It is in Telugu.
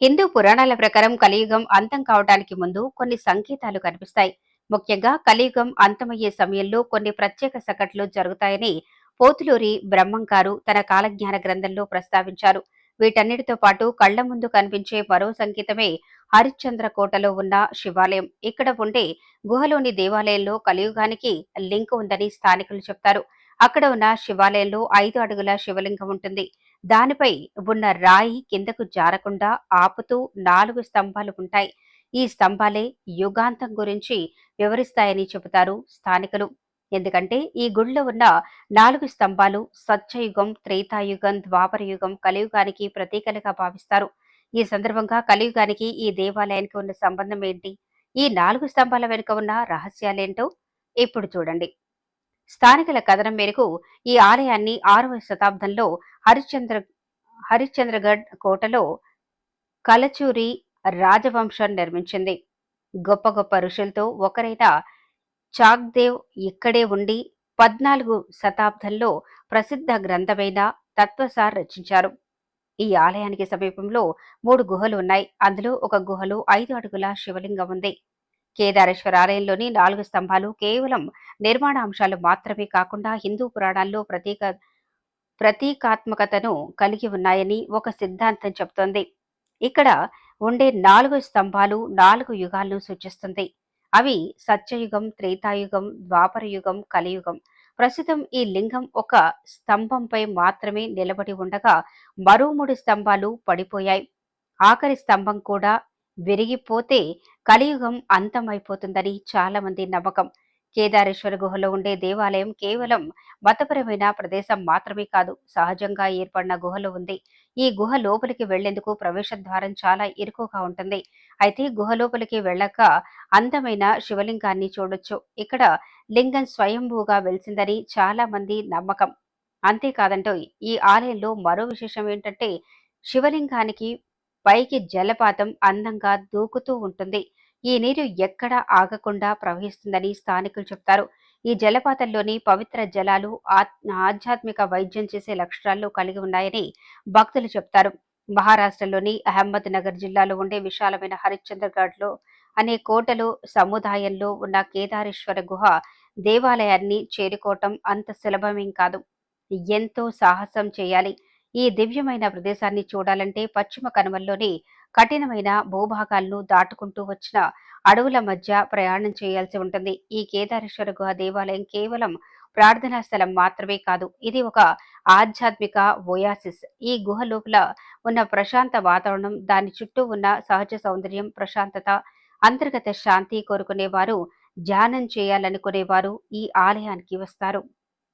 హిందూ పురాణాల ప్రకారం కలియుగం అంతం కావడానికి ముందు కొన్ని సంకేతాలు కనిపిస్తాయి. ముఖ్యంగా కలియుగం అంతమయ్యే సమయంలో కొన్ని ప్రత్యేక సంఘటనలు జరుగుతాయని పోతులూరి బ్రహ్మంగారు తన కాలజ్ఞాన గ్రంథంలో ప్రస్తావించారు. వీటన్నిటితో పాటు కళ్ల ముందు కనిపించే మరో సంకేతమే హరిశ్చంద్ర కోటలో ఉన్న శివాలయం. ఇక్కడ ఉండే గుహలోని దేవాలయంలో కలియుగానికి లింక్ ఉందని స్థానికులు చెప్తారు. అక్కడ ఉన్న శివాలయంలో 5 అడుగుల శివలింగం ఉంటుంది. దానిపై ఉన్న రాయి కిందకు జారకుండా ఆపుతూ 4 స్తంభాలు ఉంటాయి. ఈ స్తంభాలే యుగాంతం గురించి వివరిస్తాయని చెబుతారు స్థానికులు. ఎందుకంటే ఈ గుడిలో ఉన్న 4 స్తంభాలు సత్యయుగం, త్రేతాయుగం, ద్వాపరయుగం, కలియుగానికి ప్రతీకలుగా భావిస్తారు. ఈ సందర్భంగా కలియుగానికి ఈ దేవాలయానికి ఉన్న సంబంధం ఏంటి? ఈ 4 స్తంభాల వెనుక ఉన్న రహస్యాలేంటో ఇప్పుడు చూడండి. స్థానికుల కథనం మేరకు ఈ ఆలయాన్ని 6వ శతాబ్దంలో హరిశ్చంద్ర హరిశ్చంద్రగఢ్ కోటలో కలచూరి రాజవంశం నిర్మించింది. గొప్ప గొప్ప ఋషులతో ఒకరైన చాక్దేవ్ ఇక్కడే ఉండి 14వ శతాబ్దంలో ప్రసిద్ధ గ్రంథమైన తత్వసార్ రచించారు. ఈ ఆలయానికి సమీపంలో 3 గుహలు ఉన్నాయి. అందులో ఒక గుహలో 5 అడుగుల శివలింగం ఉంది. కేదారేశ్వర ఆలయంలోని 4 స్తంభాలు కేవలం నిర్మాణ అంశాలు మాత్రమే కాకుండా హిందూ పురాణాల్లో ప్రతీకాత్మకతను కలిగి ఉన్నాయని ఒక సిద్ధాంతం చెబుతోంది. ఇక్కడ ఉండే 4 స్తంభాలు 4 యుగాలను సూచిస్తుంది. అవి సత్యయుగం, త్రేతాయుగం, ద్వాపరయుగం, కలియుగం. ప్రస్తుతం ఈ లింగం ఒక స్తంభంపై మాత్రమే నిలబడి ఉండగా మరో 3 స్తంభాలు పడిపోయాయి. ఆఖరి స్తంభం కూడా విరిగిపోతే కలియుగం అంతమైపోతుందని చాలా మంది నమ్మకం. కేదారేశ్వర గుహలో ఉండే దేవాలయం కేవలం మతపరమైన ప్రదేశం మాత్రమే కాదు, సహజంగా ఏర్పడిన గుహలో ఉంది. ఈ గుహ లోపలికి వెళ్లేందుకు ప్రవేశ ద్వారం చాలా ఇరుకుగా ఉంటుంది. అయితే గుహ లోపలికి వెళ్ళక అందమైన శివలింగాన్ని చూడొచ్చు. ఇక్కడ లింగం స్వయంభూగా వెలిసిందని చాలా మంది నమ్మకం. అంతేకాదంటూ ఈ ఆలయంలో మరో విశేషం ఏంటంటే శివలింగానికి పైకి జలపాతం అందంగా దూకుతూ ఉంటుంది. ఈ నీరు ఎక్కడా ఆగకుండా ప్రవహిస్తుందని స్థానికులు చెప్తారు. ఈ జలపాతంలోని పవిత్ర జలాలు ఆధ్యాత్మిక వైద్యం చేసే లక్షణాలు కలిగి ఉన్నాయని భక్తులు చెప్తారు. మహారాష్ట్రలోని అహ్మద్ నగర్ జిల్లాలో ఉండే విశాలమైన హరిశ్చంద్రగఢ్లో అనే కోటలో సముదాయంలో ఉన్న కేదారేశ్వర గుహ దేవాలయాన్ని చేరుకోవటం అంత సులభమేం కాదు. ఎంతో సాహసం చేయాలి. ఈ దివ్యమైన ప్రదేశాన్ని చూడాలంటే పశ్చిమ కనుమల్లోని కఠినమైన భూభాగాలను దాటుకుంటూ వచ్చిన అడవుల మధ్య ప్రయాణం చేయాల్సి ఉంటుంది. ఈ కేదారేశ్వర గుహ దేవాలయం కేవలం ప్రార్థనా స్థలం మాత్రమే కాదు, ఇది ఒక ఆధ్యాత్మిక ఓయాసిస్. ఈ గుహ లోపల ఉన్న ప్రశాంత వాతావరణం, దాని చుట్టూ ఉన్న సహజ సౌందర్యం, ప్రశాంతత, అంతర్గత శాంతి కోరుకునేవారు, ధ్యానం చేయాలనుకునేవారు ఈ ఆలయానికి వస్తారు.